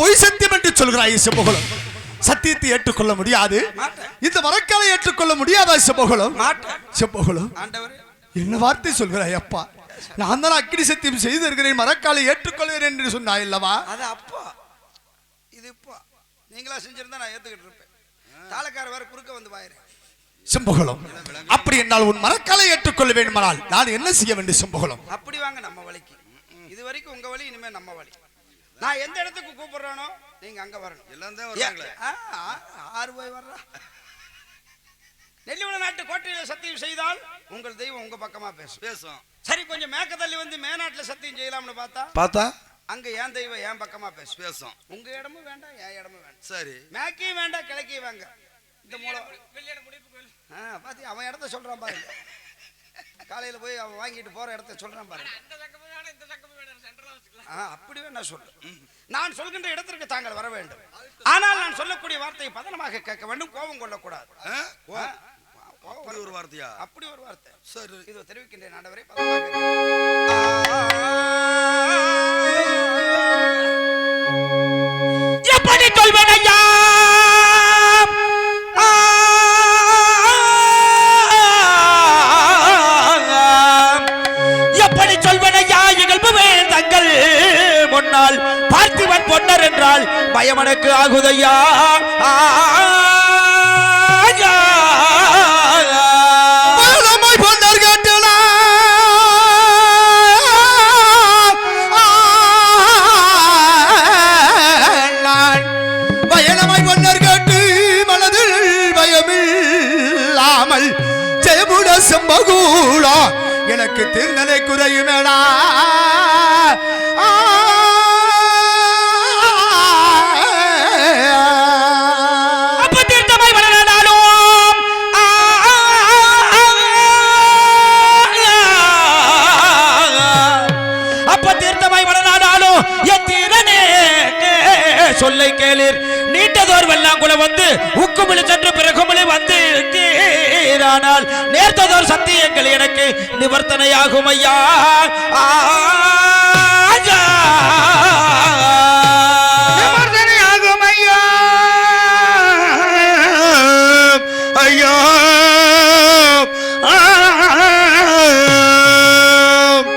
பொய் சத்தியம் என்று சொல்கிறாய் செம்புகலம். சத்தியத்தை ஏற்றுக்கொள்ள முடியாது. இந்த மரக்காலை ஏற்றுக்கொள்ள முடியாதா செம்புகலம்? செம்புகலம் என்ன வார்த்தை சொல்கிறாய் அப்பா? நான் தான் அக்கினி சத்தியம் செய்திருக்கிறேன், மரக்காலை ஏற்றுக்கொள்கிறேன் என்று சொன்னாய் அல்லவா? அது அப்பா, இது இப்போ நீங்களா செஞ்சிருந்தா நான் ஏத்துக்கிட்டு இருப்பேன். தாளக்கார வேற குறுக்க வந்து வாயிரு. செம்புகலம் அப்படி என்னால் உன் மரக்காலை ஏற்றுக்கொள்ள வேண்டுமானால் நான் என்ன செய்ய வேண்டும் செம்புகலம்? அப்படி வாங்க நம்ம வழிக்கு. இது வரைக்கும் உங்க வழி, இனிமே நம்ம வழி. நான் எந்த இடத்துக்கு கூப்பிடுறானோ நீங்க அங்க வரணும். எல்லாம் தான் வர்றாங்களே. 6 போய் வர்றா. நெல்லிவள நாட்டு கோட்டையில சத்தியம் செய்தால் உங்கள் தெய்வம் உங்க பக்கமா பேசும். சரி, கொஞ்சம் மேக்க தள்ளி வந்து மேநாட்டுல சத்தியம் செய்யலாம்னு பார்த்தா அங்க என் தெய்வம் என் பக்கமா பேசும். உங்க இடமும் வேண்டாம், என் இடமும் வேண்டாம். சரி, மேக்கையும் வேண்டாம், கிழக்கையும் வேங்க. இந்த மூலம் பாத்தி அவன் இடத்த சொல்றான் பாரு. காலையில போய் அவன் வாங்கிட்டு போற இடத்த சொல்றான் பாரு. அப்படி வேணா சொல்லு. நான் சொல்கின்ற இடத்திற்கு தாங்கள் வர வேண்டும். ஆனால் நான் சொல்லக்கூடிய வார்த்தையை பதனமாக கேட்க வேண்டும், கோபம் கொள்ளக்கூடாது. அப்படி ஒரு வார்த்தையா? அப்படி ஒரு வார்த்தை. சரி, இதோ தெரிவிக்கின்றேன் ஆண்டவரே. எப்படி சொல்வேன் ஐயா? எப்படி சொல்வேன் ஐயா? இகழ்பவே தங்கள் முன்னால் பார்த்திவன் பொன்னர் என்றால் பயமனக்கு ஆகுதையா. செம்பகூலா எனக்கு திருநலை குறையுமேடா. அப்ப தீர்த்தமாய் வளர்ந்தாலும் என் தீரனே சொல்லை கேளீர். நீட்டதோர் வெள்ளாங்குளம் வந்து உக்குமிழி சென்று பிறகுமிழி வந்து ஆனால் நேர்த்ததோர் சத்தியங்கள் எனக்கு நிவர்த்தனையாகும் ஐயா. நிவர்த்தனையாகும் ஐயா. ஐயா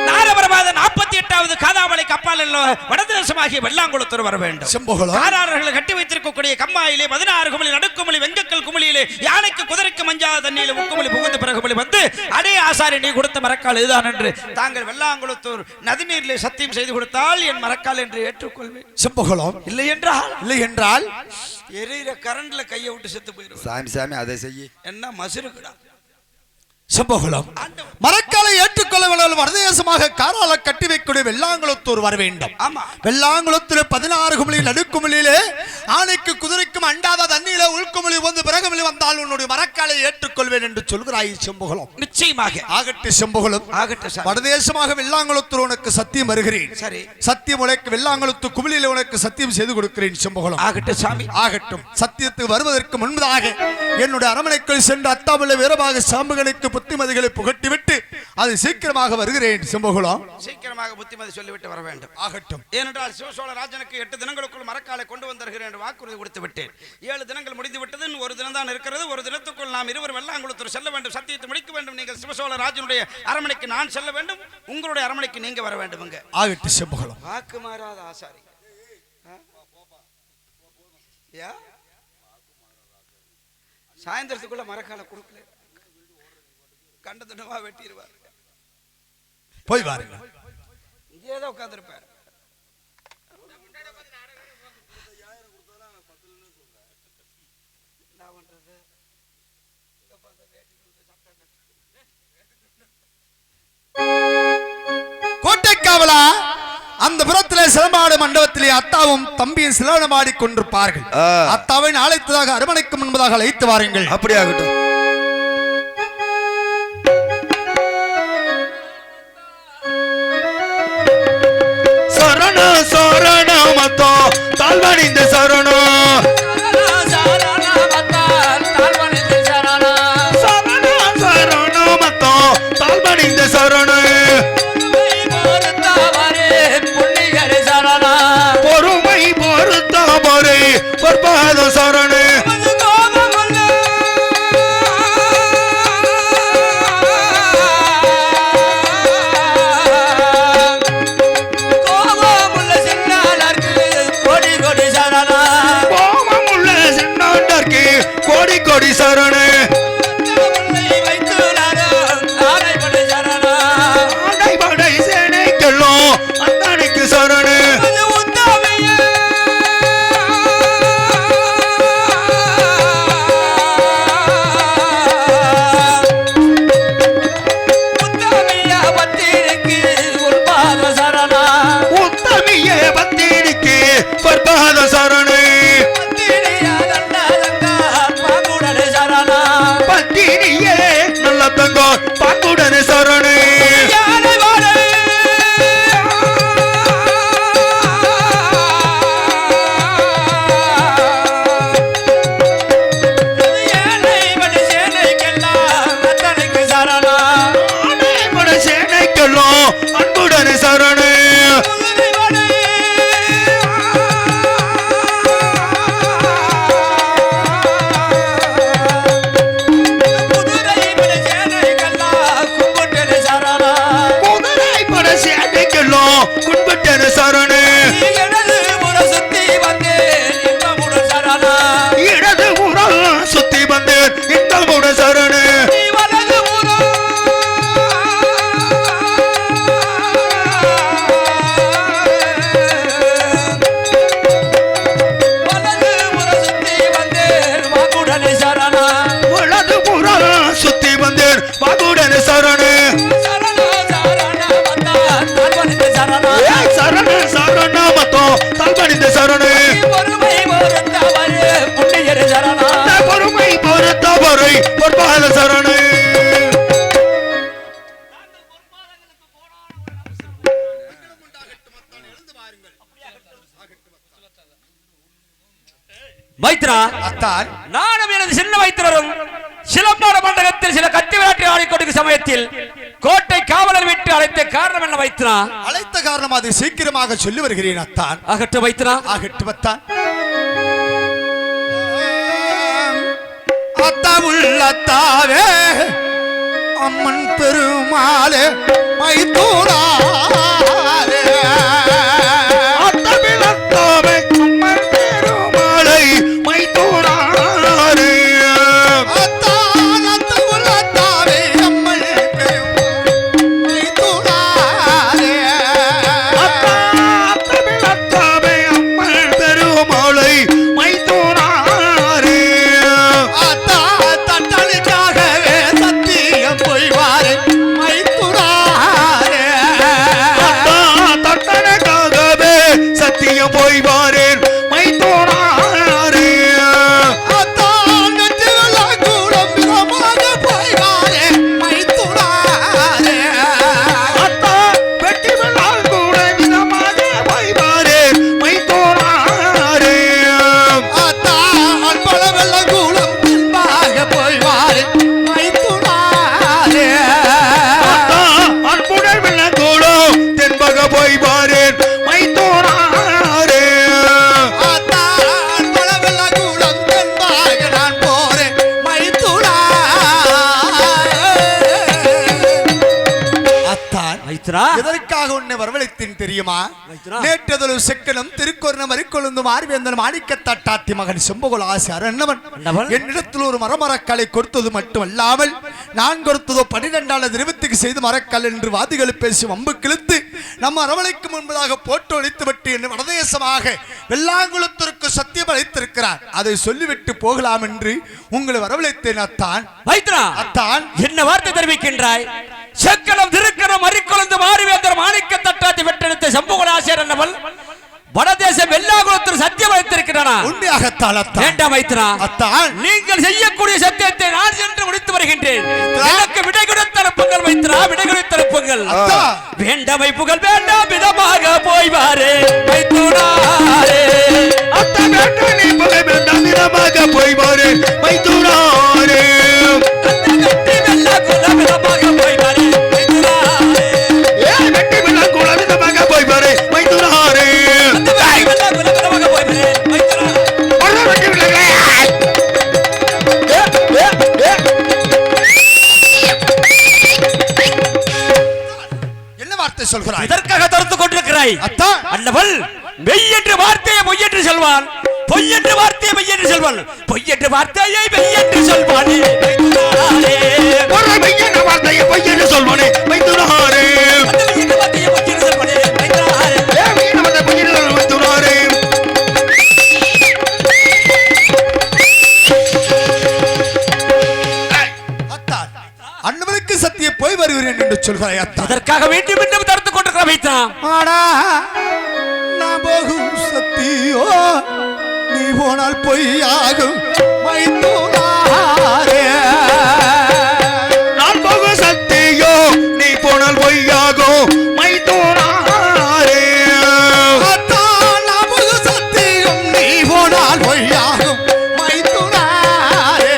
நாரபரமாத 48வது காதாமலை கப்பால் வடதேசமாகிய வெள்ளாங்குளத்தூர் வர வேண்டும். காராளர்களை கட்டி வைத்திருக்கக்கூடிய கம்மாயிலே 16 குமளி நடுக்குமளி வெங்கக்கல் குமளியிலே யானைக்கு குதிரைக்கு மஞ்சாத தண்ணியில உக்குமளி புகுந்து பிறகுமளி வந்து அடே ஆசாரி நீ கொடுத்த மரக்கால் இதுதான் என்று தாங்கள் வெள்ளாங்குளத்தூர் நதிநீரிலே சத்தியம் செய்து கொடுத்தால் என் மரக்கால் என்று ஏற்றுக்கொள்வேன். செம்பகுலம் இல்லை என்றால் எரியிற கரண்ட்ல கையை விட்டு செத்து போயிடும். சாமி அதை செய்ய என்ன மசுருக்குடா. செம்பகுலம் மரக்காலை ஏற்றுக்கொள்ள வடதேசமாக காரால கட்டி வைக்கூடிய வெள்ளாங்குளத்தூர் வர வேண்டும். வெள்ளாங்குளத்தூர் 16 குமளி நடுக்குமளியிலே ஆணைக்கு குதிரைக்கும் அண்டாத தண்ணியில உள்குமளி வந்து பிறகுமளி வந்தால் உன்னுடைய மரக்காலை ஏற்றுக்கொள்வேன் என்று சொல்கிறாய் செம்பகுலம். நிச்சயமாக ஆகட்டு செம்பகுலம் ஆகட்டு. வடதேசமாக வெள்ளாங்குளத்தூர் உனக்கு சத்தியம் வருகிறேன். சரி, சத்தியம் உனக்கு வெள்ளாங்குளத்து குமளியில உனக்கு சத்தியம் செய்து கொடுக்கிறேன் செம்பகுலம். ஆகட்டு சாமி ஆகட்டும். சத்தியத்துக்கு வருவதற்கு முன்பதாக என்னுடைய அரமனைக்குள் சென்று அத்தாபுல வீரமாக சாம்புகளுக்கு புத்திமதிகளை புகட்டிவிட்டு அது சீக்கிரமாக வருகிறேன் செம்பகுலம். சீக்கிரமாக புத்திமதி சொல்லிவிட்டு வர வேண்டும். ஆகட்டும். ஏனென்றால் சிவசோழ ராஜனுக்கு 8 தினங்களுக்குள் மரக்காலை கொண்டு வந்திருக்கிறேன் என்று வாக்குறுதி கொடுத்து விட்டேன். 7 தினங்கள் முடிந்து விட்டது. ஒரு தினம் தான் இருக்கிறது. ஒரு தினத்துக்குள் நாம் இருவர் வெள்ளாங்குளத்தூர் செல்ல வேண்டும். சத்தியத்தை முடிக்க வேண்டும். நீங்கள் சிவசோழ ராஜனுடைய அரமனைக்கு நான் செல்ல வேண்டும். உங்களுடைய அரமனைக்கு நீங்க வர வேண்டும். ஆகட்டும் செம்பகுலம். வாக்கு மாறாத ஆசாரி. சாயந்தரத்துக்குள்ள மரக்காலை கொடுக்கல கண்டதனமா வெட்டிடுவார். போய் வாருங்க. இங்கேதான் உட்கார்ந்துருப்பார். கோட்டைக்காவலா அந்த புறத்திலே சிலம்பாடு மண்டபத்திலே அத்தாவும் தம்பியும் சிலவனமாடி கொண்டிருப்பார்கள். அத்தாவை அழைத்ததாக அரமனைக்கு முன்பதாக அழைத்து வாருங்கள். அப்படியாகட்டும். சரணமத்தோ தாழ்வணிந்த சரணம் சரணமத்தோ தாழ்வணிந்த சரணம் பொறுமை பொறுத்த கோடி சரணு ஆடைபடை சேனைக்கெல்லாம் அண்ணனுக்கு சரணு உத்தமியே பத்திரிக்கு பர்பாத சரணு பத்திரியே நல்ல தங்கோ பாக்குடனே சரணு சேனைக்கெல்லாம் அன்புடனே சரணு சேனைக்கெல்லாம் குன்பட்டனே சரணு இடது புறம் சுத்தி வந்தேன் இன்பமுட சரணு வலது புறம் சுத்தி வந்தேன் வாகுடனே சரணு சரண சரண மத்தம் தல்பணிந்த சரணு பொறுமை பொறுத்தவரை பொற்பாத சரணு மைத்ரா அத்தான் நானும் எனது சின்ன வைத்திரரும் சிலம்பாட மண்டபத்தில் சில கத்தி விளையாட்டை ஆடிக்கொண்டிருக்கும் சமயத்தில் கோட்டை காவலர் விட்டு அழைத்த காரணம் என்ன வைத்ரா? அழைத்த காரணம் அது சீக்கிரமாக சொல்லி வருகிறேன் அத்தான். ஆகட்டும் வைத்ரா, ஆகட்டும் அத்தான். அத்தா உள்ளத்தாவே அம்மன் பெருமாளே மைத்தூராலே அத்தமிழத்தாவே அம்மன் பெருமாளை மைத்தூராலே அத்தான் அத்தா உள்ளத்தாவே அம்மன் மைத்தூராலே அத்தமிழத்தாவே அம்மன் பெருமாளை மைத்தூராலே அத்தா தட்டலுக்காகவே சத்தியம் பொய்வாரே மைத்தூராலே தட்டனுக்காகவே சத்தியம் போய் வாரேன் மைத்தோராரே அத்தான் நெற்றியுள்ள கூடம் மிதமாக பொய்வாரே மைத்தூராலே அத்தா வெட்டி விழால் கூட விதமாக போய் வாரேன் மைத்தோராரே அத்தா அன்பளவெல்ல கூடம் பின்பாக பொய்வாரே மைத்தூராலே அத்தா அன்புடன் விளங்கோடோ தென்பக போய் வாரேன் மைத்தோராரே அத்தா அன்பளவெல்ல கூடம் பின்பாக நான் போறேன் மைத்தூராலே அத்தான் வைத்ரா எதற்காக உன்னை வரவழைத்தேன் தெரியுமா? வைத்ரா. நேற்றதொரு செக்கனும் திருக்கோரணம் அரிக்கொழுந்தும் ஆர்வேந்தன் மாணிக்க தட்டாத்தி மகன் செம்புகுல ஆசை அரண்ணவன் அண்ணவன். என்னிடத்தில் ஒரு மரமரக்காலை கொடுத்தது மட்டுமல்லாமல் நான் கொடுத்ததோ 12 நிறுவத்துக்கு செய்து மரக்கால் என்று வாதிகள் பேசி வம்பு கிழித்து நம்ம அரவணைக்கு முன்பதாக போட்டு ஒழித்துவிட்டு என்னை வடதேசமாக வெள்ளாங்குளத்திற்கு சத்தியம் அளித்திருக்கிறார். அதை சொல்லிவிட்டு போகலாம் என்று உங்களை வரவழைத்தேன் அத்தான். வைத்ரா, அத்தான் என்ன வார்த்தை தெரிவிக்கின்றாய்? செக்கலம் திருக்கணம் அரிக்கொழுந்து மாறிவேந்தர் மாணிக்க தட்டாத்தி வெட்டெடுத்த சம்புகராசியர் என்னவள் வடதேசம் வெள்ளாகுளத்தில் சத்தியம் வைத்திருக்கிறானா? உண்மையாகத்தான் அத்தான். வேண்டாம் வைத்ரா, அத்தான் நீங்கள் செய்யக்கூடிய சத்தியத்தை நான் சென்று முடித்து வருகின்றேன். வைத்ரா. எனக்கு விடை கொடுத்து அனுப்புங்கள் வைத்ரா, விடை கொடுத்து அனுப்புங்கள். அத்தா. வேண்டாம் வைப்புகள் வேண்டாம், விதமாக போய் வாரே வைத்துடாரே. அத்தா வேண்ட நீ புகை வேண்டாம் விதமாக போய் வாரேன் மைத்தூராரே கட்டி வெள்ளாகுளம் விதமாக போய் வாரே வைத்துடாரே. வெட்டி விழாக்கூட விதமாக போய் வாரேன் மைத்தூராரே வெள்ளாகுளம் விதமாக போய் வாரே வைத்துடாரே. வெட்டி விழாக்கூட என்ன வார்த்தை சொல்கிறாய்? இதற்காக தடுத்துக் கொண்டிருக்கிறாய் அத்தான் அல்லவள் மெய் என்று வார்த்தையை பொய் என்று சொல்வான். பொய் என்று வார்த்தையை மெய் என்று சொல்வாள் பொய் என்று வார்த்தையை மெய் என்று சொல்வானே ஒரு மெய்யென்ற வார்த்தையை பொய் என்று சொல்வானே மைத்துனாரே அண்ணவனுக்கு சத்திய போய் வருகிறேன் என்று சொல்கிறாய் அத்தா. அதற்காக வேண்டும் என்று தடுத்துக் கொண்டிருக்கிற வைத்தான். ஆனா நான் போகும் சத்தியோ நீ போனால் பொய்யாகும் மைத்துனாரே. நான் போகும் சத்தியோ நீ போனால் பொய்யாகும் மைத்துனாரே. அத்தா நான் போகும் சத்தியம் நீ போனால் பொய்யாகும் மைத்துனாரே.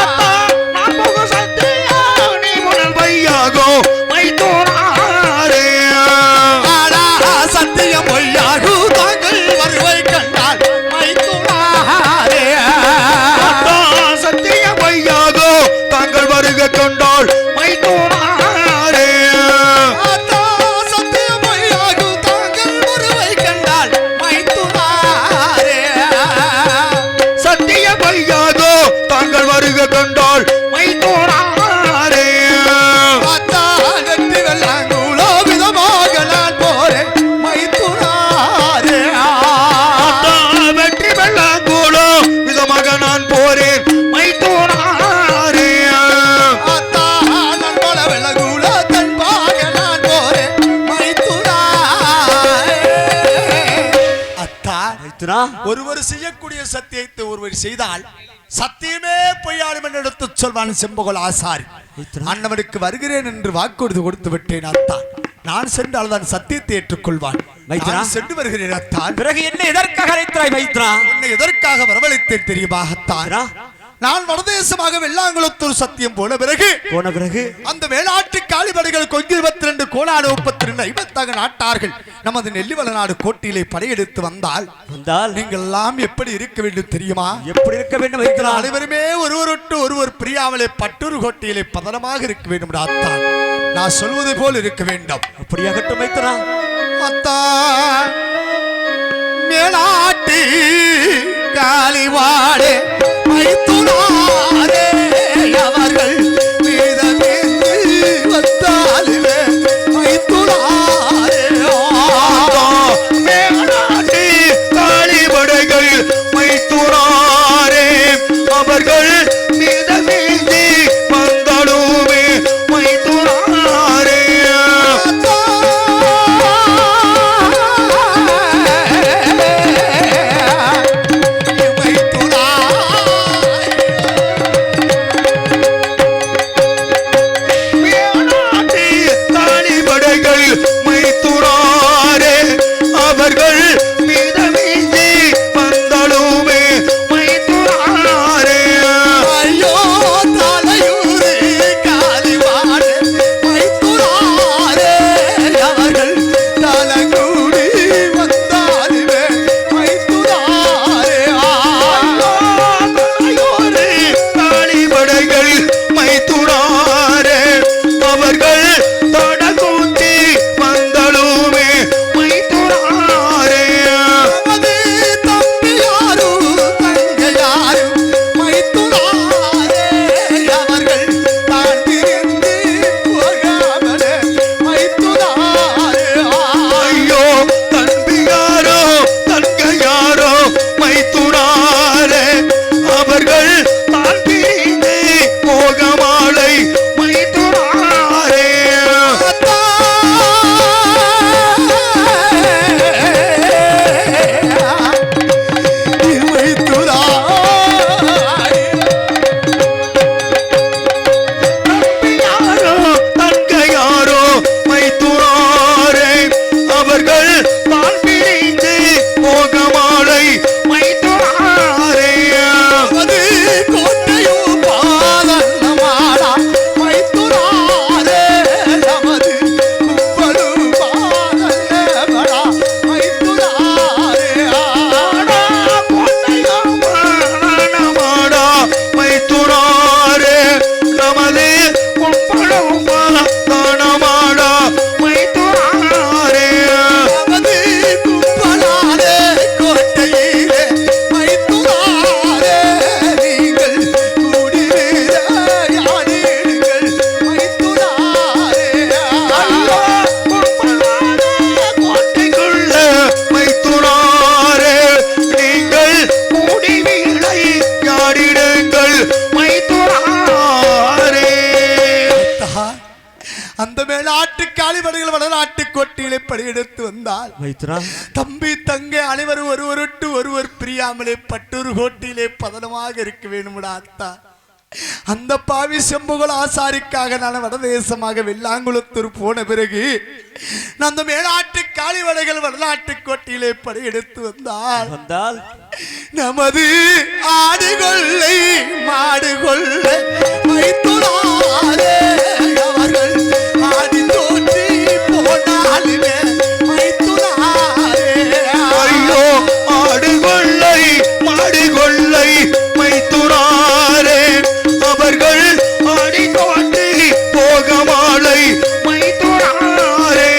அத்தா நான் போகும் சத்தியோ நீ போனால் பொய்யாகும் மைத்துனாரே. ஆனா சத்தியம் பொய்யாகும் தாங்கள் வருவை கண்டால் மைத்துனாரே. அத்தா சத்திய பொய்யாகோ தாங்கள் வருக கொண்டாள் மைத்துனாரே. அத்தா சத்தியம் பொய்யாகும் தாங்கள் வருவை கண்டால் மைத்துனாரே. சத்திய பொய்யாகோ தாங்கள் வருக கொண்டாள் மைத்துனாரே. அத்தா வெற்றி வெள்ளாங்குளோ விதமாக நான் போறேன் மைத்துனாரே. அத்தா வெற்றி வெள்ளாங்கூழோ விதமாக நான் போறேன் மைத்துனாரே. அத்தா நண்பல வெள்ளங்குளோ தன்பாக நான் போறேன் மைத்துனாரே. அத்தா ஒருவர் செய்யக்கூடிய சத்தியத்தை ஒருவர் செய்தால் சத்தியமே பொய்யாடும் என்று எடுத்துச் சொல்வான் செம்புகோல் ஆசாரி. அண்ணவனுக்கு வருகிறேன் என்று வாக்குறுதி கொடுத்து விட்டேன் அத்தான். நான் சென்றால் தான் சத்தியத்தை ஏற்றுக்கொள்வான். நான் சென்று வருகிறேன் அத்தான். பிறகு என்ன எதற்காக அழைத்தாய் மைத்ரா? உன்னை எதற்காக வரவழைத்தேன் தெரியுமா அத்தான்? நான் வடதேசமாக வெள்ளாங்குளத்தூர் சத்தியம் போன பிறகு அந்த வேளாட்டு காலிபடைகள் கொங்கு 22 கோலாடு 32 ஐம்பத்தாக நாட்டார்கள் நமது நெல்லிவள நாடு கோட்டிலே படையெடுத்து வந்தால் நீங்கள் எல்லாம் எப்படி இருக்க வேண்டும் தெரியுமா? எப்படி இருக்க வேண்டும்? அனைவருமே ஒருவரொட்டு ஒருவர் பிரியாமலே பட்டூர் கோட்டையிலே பதனமாக இருக்க வேண்டும் அத்தான். நான் சொல்வது போல் இருக்க வேண்டும். அப்படியாகட்டும் மைத்ரா. அத்தான் மேலாட்டி காலிவாடே மைத்துனாரே அவர்கள் மீதமே வந்தாலிலே மைத்துனாரே. மேலாட்டி காளிபடைகள் மைத்துனாரே அவர்கள் மீதமேந்தி வந்தாலுமே மைத்துனாரே. மைத்துனாரே கோட்டிலே படையெடுத்து வந்தால் தம்பி தங்கை அனைவரும் ஒருவருட்டு ஒருவர் பிரியாமலே பட்டூர் கோட்டிலே பதனமாக இருக்க வேணும்டா அத்தா. அந்த பாவி செம்புகள் ஆசாரிக்காக நான் வடதேசமாக வெள்ளாங்குளத்தூர் போன பிறகு நான் அந்த மேலாட்டு காளிவடைகள் வடநாட்டு கோட்டையிலே படையெடுத்து வந்தால் நமது ஆடு கொள்ளை மாடு கொள்ளை வைத்துனாரே அவர்கள் ஆடி தோற்றி போனாலுமே வைத்துனாரே. ஐயோ ஆடு கொள்ளை மாடு கொள்ளை மைத்துனாரே அவர்கள் ஆடி தோற்றி போக மாலை மைத்துனாரே.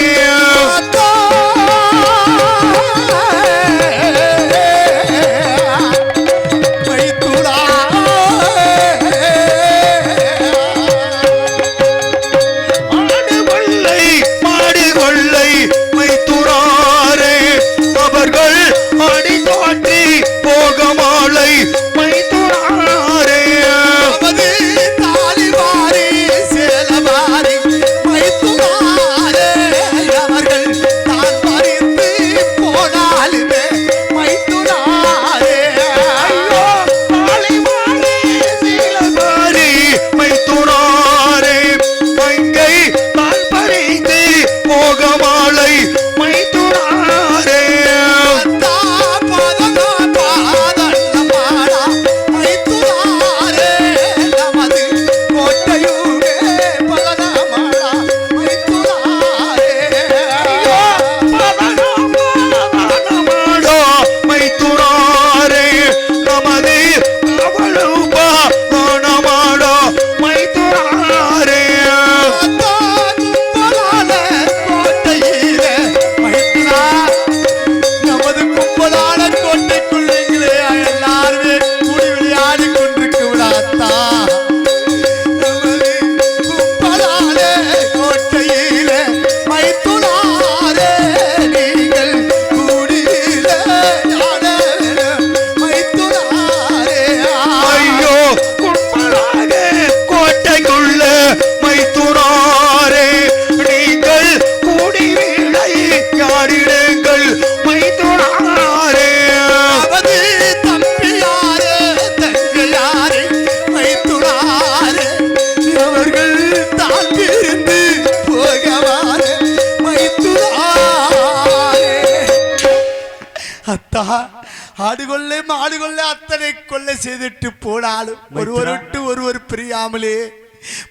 ஆடுகொள்ளை மாடுகொள்ளை அத்தனை கொள்ளை செய்துட்டு போனாலும் ஒருவருட்டு ஒருவர் பிரியாமலே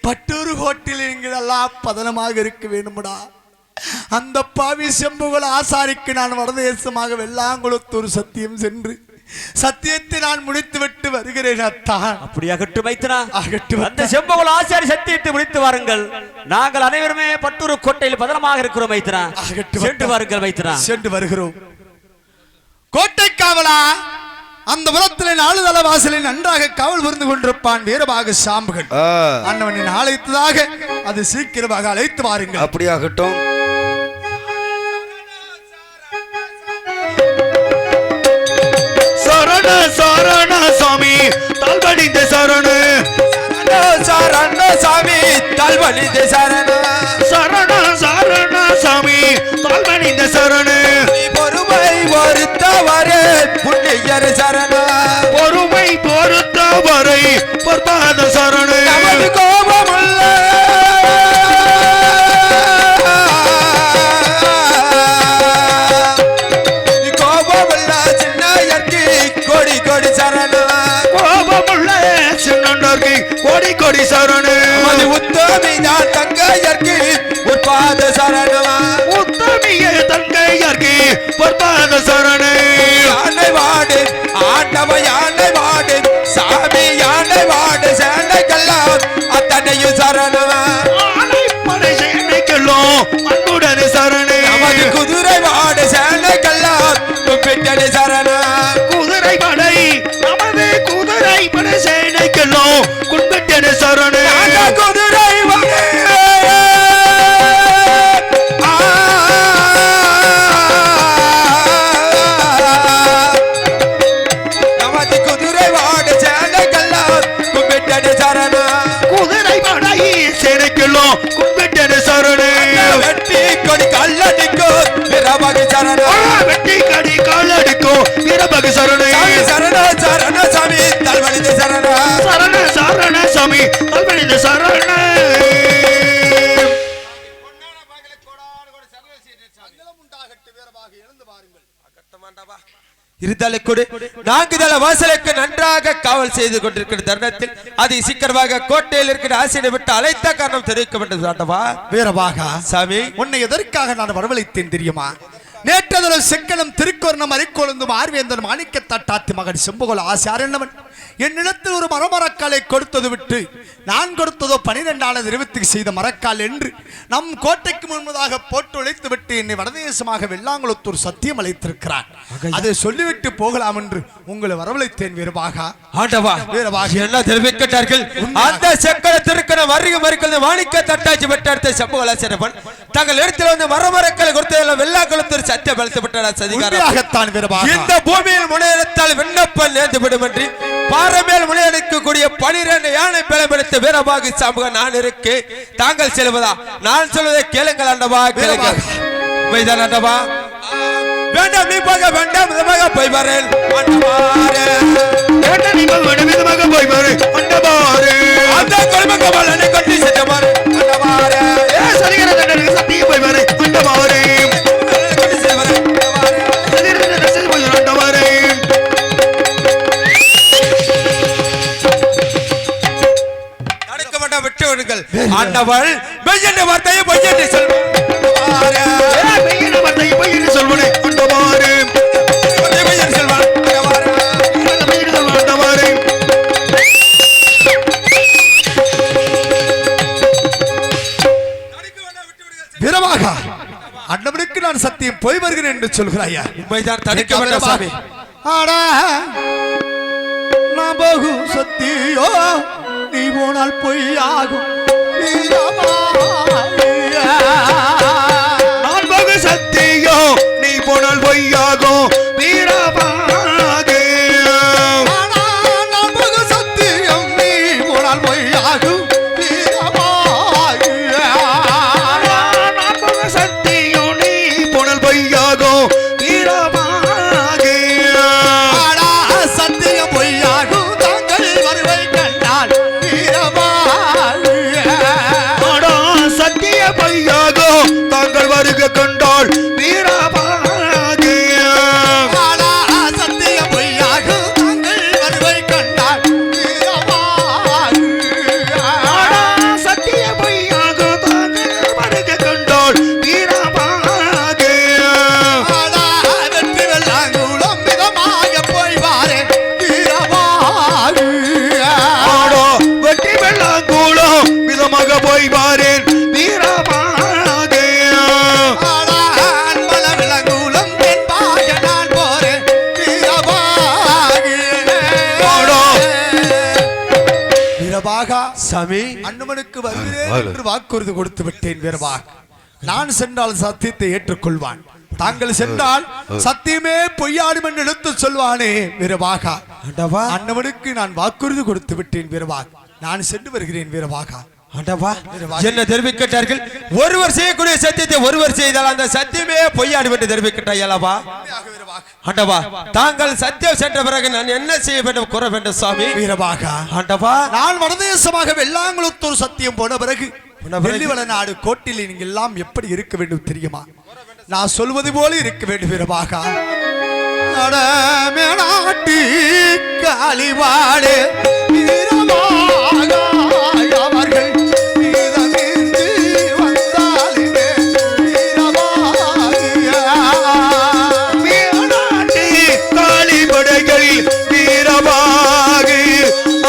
பட்டூர் ஹோட்டலில் எங்களெல்லாம் பதனமாக இருக்க வேண்டும்டா. அந்த பாவி செம்புகள் ஆசாரிக்கு நான் வடதேசமாக வெள்ளாங்குளத்தூர் சத்தியம் சென்று சத்தியத்தை நான் முடித்துவிட்டு வருகிறேன் அத்தா. அப்படியாகட்டும் மைத்துனா, அந்த செம்புகள் ஆசாரி சத்தியத்தை முடித்து வாருங்கள். நாங்கள் அனைவருமே பட்டூர் கோட்டையில் பதனமாக இருக்கிறோம் மைத்துனா. சென்று வாருங்கள் மைத்துனா. சென்று வருகிறோம். கோட்டை காவலா, அந்த புறத்தில் 4 தள வாசலில் நன்றாக காவல் புரிந்து கொண்டிருப்பான் வீரபாக சாம்புகள். அண்ணவனின் அழைத்ததாக அது சீக்கிரமாக அழைத்து வாருங்கள். அப்படியாகட்டும். சரண சரண சாமி தாழ்வடிந்த சரண சரண சாமி தாழ்வடிந்த சரண சரண சரண சாமி தாழ்வடிந்த சரண பொறுமை பொறுத்தவரே புண்ணியர் சரண பொறுமை பொறுத்தவரை பொற்பாத சரண கோபமுள்ள கோபமுள்ள சின்னையர்க்கு கொடி கொடி சரண கோபமுள்ள சின்னண்டர்க்கு கொடி கொடி சரண உத்தமிதான் தங்கையர்க்கு உற்பாத சரணமா உத்தமிய தங்கையர்க்கு பொற்பாத சரண யானை வாடு ஆண்டவ யானை வாடு சாமி யானை வாடு சேனைக்கெல்லாம் அத்தனையும் சரணமா ஆனைப்படை சேனைக்கெல்லாம் அன்புடனே சரண நமது குதிரை வாடு சேனைக்கெல்லாம் கும்பிட்டனே சரணா குதிரை படை நமது குதிரை படை சேனைக்கெல்லாம் கும்பிட்டனே சரண குதிரை நமது குதிரை வாடு சேனைக்கெல்லாம் கும்பிட்டனே சரணா குதிரை படை சேனைக்கெல்லாம் கும்பிட்டனே சரண வெட்டி கொடி கல்லடிக்கோ வீரபாகு சரணே சரண சரண சாமி தல்வனித சரண சரண சரண சாமி தல்வனித சரண இருந்தாலே கூட நாங்குதள வாசலுக்கு நன்றாக காவல் செய்து கொண்டிருக்கிற தருணத்தில் அதை சீக்கிரமாக கோட்டையில் இருக்கிற ஆசிரியரை விட்டு அழைத்த காரணம் தெரிவிக்க வேண்டியது ஆண்டவா. வீரபாகா சாமி, உன்னை எதற்காக நான் வரவழைத்தேன் தெரியுமா? நேற்றதொரு செங்கலம் திருக்கோர்ணம் அரிக்கொழுந்தும் ஆர்வேந்தன் மாணிக்க தட்டாத்தி மகன் செம்புகோல் ஆசாரண்ணவன் என்னிடத்தில் ஒரு மரமரக்காலை கொடுத்தது விட்டு நான் கொடுத்ததோ 12 நிறுவத்துக்கு செய்த மரக்கால் என்று நம் கோட்டைக்கு முன்பதாக போட்டு உழைத்து விட்டு என்னை வடதேசமாக வெள்ளாங்குளத்தூர் சத்தியம் அழைத்திருக்கிறான். அதை சொல்லிவிட்டு போகலாம் என்று உங்களை வரவழைத்தேன் வீரபாகா. ஆண்டவா, வீரபாகா என்ன தெரிவிக்கிறார்கள்? அந்த செங்கல திருக்கணம் வருகை மறுக்கிறது மாணிக்க தட்டாச்சி பெற்ற செம்புகோல் ஆசாரப்பன் தங்கள் இடத்தில் வந்து மரமரக்காலை கொடுத்ததெல்லாம் வெள்ளாங்குளத்தூர் சத்தியம் அழைத்து விட்டார். இந்த பூமியில் முனையத்தால் விண்ணப்பம் நேர்ந்து விடும் என்று பாரமேல் முனையடிக்கக்கூடிய 12 யானை பிளம்பெடுத்த வீரபாகு சாமுக நான் இருக்கு. தாங்கள் செல்வதா? நான் சொல்வதை கேளுங்கள் ஆண்டவா, கேளுங்கள். மைதான் ஆண்டவா, வேண்டாம் நீ போக வேண்டாம், விதமாக போய் வரேன் வேண்டாம் நீ போக வேண்டாம், விதமாக போய் வரேன் அண்டபாரே அந்த கொள்மங்க வாழனை கொட்டி சென்றவாறு அண்டபாரே சரிகிற தண்டனை சத்திய போய் வரேன் அண்டபாரே கொட்டி சென்றவாறு அண்டபாரே விட்டவர்கள் ஆண்டவள் மெய்யென்ற வார்த்தையை பொய்யென்று சொல்வார். மெய்யென்ற வார்த்தையை பொய்யென்று சொல்வனே அண்டபாரே மெய்யென்று சொல்வார் அண்டபாரே. வீரபாகா அண்டவனுக்கு நான் சத்தியம் போய் வருகிறேன் என்று சொல்கிறாயா? உண்மைதான், தடுக்க வேண்டாம் சாமி. ஆடா நான் போகு சத்தியோ நீ போனால் பொய்யாகும். நான் போக சத்தியோ நீ போனால் பொய்யாகும் வீரபாகு. நான் போகு சத்தியம் நீ போனால் பொய்யாகும் வீரபாகு. நான் போக சத்தியம் நீ போனால் பொய்யாகும் வீரபாகு. சத்தியம் பொய்யாகும் தாங்கள் வருவை கண்டால் வீரபாகு. சத்திய பொய்யாகோ தாங்கள் வருக கண்டால் வீரபாகு. சத்திய பொய்யாகும் தாங்கள் வருவை கண்டால் வீரபாகு. சத்திய பொய்யாகோ தாங்கள் வருக கண்டால் வீரபாகு. வெற்றி வெள்ளாங்குளம் மிதமாக போய் வாரே வீரபாகு. வெட்டி வெள்ளாங்கூலம் விதமாக போய் பாரேன் வீரபாகு. அன்பல விளங்குளம் தென்பாக நான் போறேன் வீரபாகு. வீரபாகா சாமி, அண்ணனுக்கு வருகிறேன் என்று வாக்குறுதி கொடுத்து விட்டேன் வீரபாக. நான் சென்றால் சத்தியத்தை ஏற்றுக்கொள்வான், தாங்கள் சென்றால் சத்தியமே பொய்யாடும் என்று எடுத்து சொல்வானே வீரபாகா. ஆண்டவா, அண்ணவனுக்கு நான் வாக்குறுதி கொடுத்து விட்டேன் வீரபாக. நான் சென்று வருகிறேன் வீரபாகா. ஆண்டவா, என்ன தெரிவிக்கிறார்கள்? ஒருவர் செய்யக்கூடிய சத்தியத்தை ஒருவர் செய்தால் அந்த சத்தியமே பொய்யாடும் என்று தெரிவிக்கிறாயல்லவா? ஆண்டவா, தாங்கள் சத்தியம் சென்ற பிறகு நான் என்ன செய்ய வேண்டும் கூற வேண்டும் சாமி? வீரபாகா, ஆண்டவா, நான் வடதேசமாக வெள்ளாங்குளத்தூர் சத்தியம் போன பிறகு வெள்ளிவள நாடு கோட்டில் நீங்க எல்லாம் எப்படி இருக்க வேண்டும் தெரியுமா? நான் சொல்வது போல இருக்க வேண்டும் வீரபாகா. மேனாட்டி காலிவாடு வீரபாகா அவர்கள் மீதமிருந்து வந்தாலுமே வீரபாகா. மேனாட்டி காளிபடைகள் வீரபாகு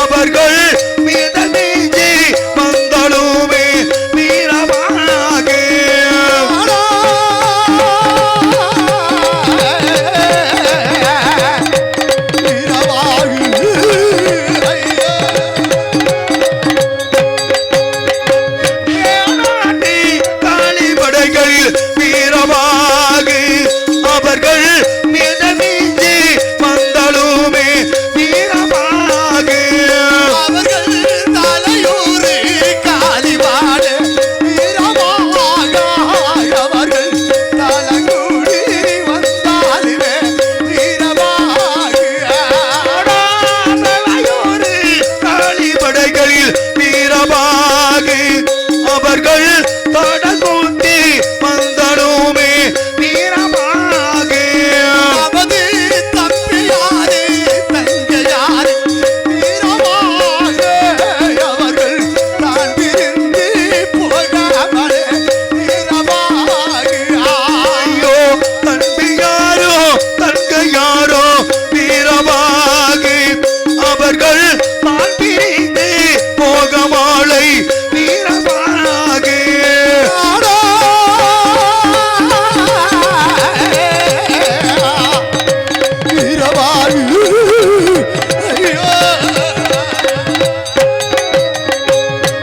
அவர்கள் மீதமின்றி வந்தாலுமே வீரபாகு. வீரபாகு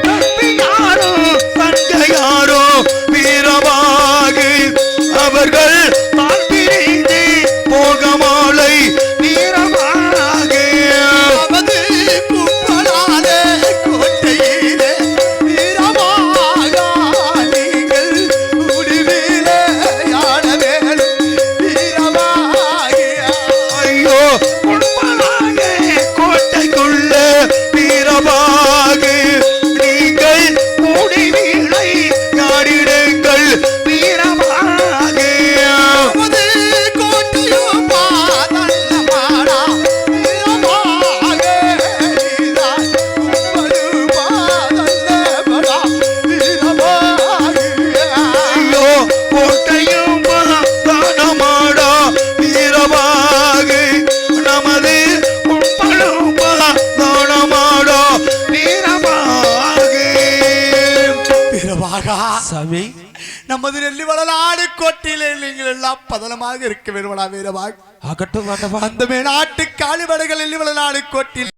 தம்பியாரோ தங்கையாரோ வீரமாக அவர்கள் தான் பிரிந்து போக மாலை வீரமாக நமது கும்பலாலே கோட்டையிலே வீரமாக நீங்கள் முடிவிலே ஆட வேணும் வீரமாக. ஐயோ உண்மையாக கோட்டைக்குள்ள வீரமாக நீங்கள் முடிவிலை யாரிடுங்கள் வீரமாக நமது கோட்டையும் பாதல்லமாடா வீரமாக நீதான் உம்மது பாதல்லமாடா வீரமாக. ஐயோ கோட்டையும் தானமாடா வீரமாக நமது உண்பலும் தானமாடா வீரமாக வீரமாக சாமி நமது நெல்லி வளநாடு கோட்டையிலே நீங்கள் எல்லாம் பதனமாக இருக்க வேணுமடா வீரமாக. ஆகட்டும் ஆண்டவா. அந்த மேநாட்டு காளிவடைகள் நெல்லி வளநாடு கோட்டையில்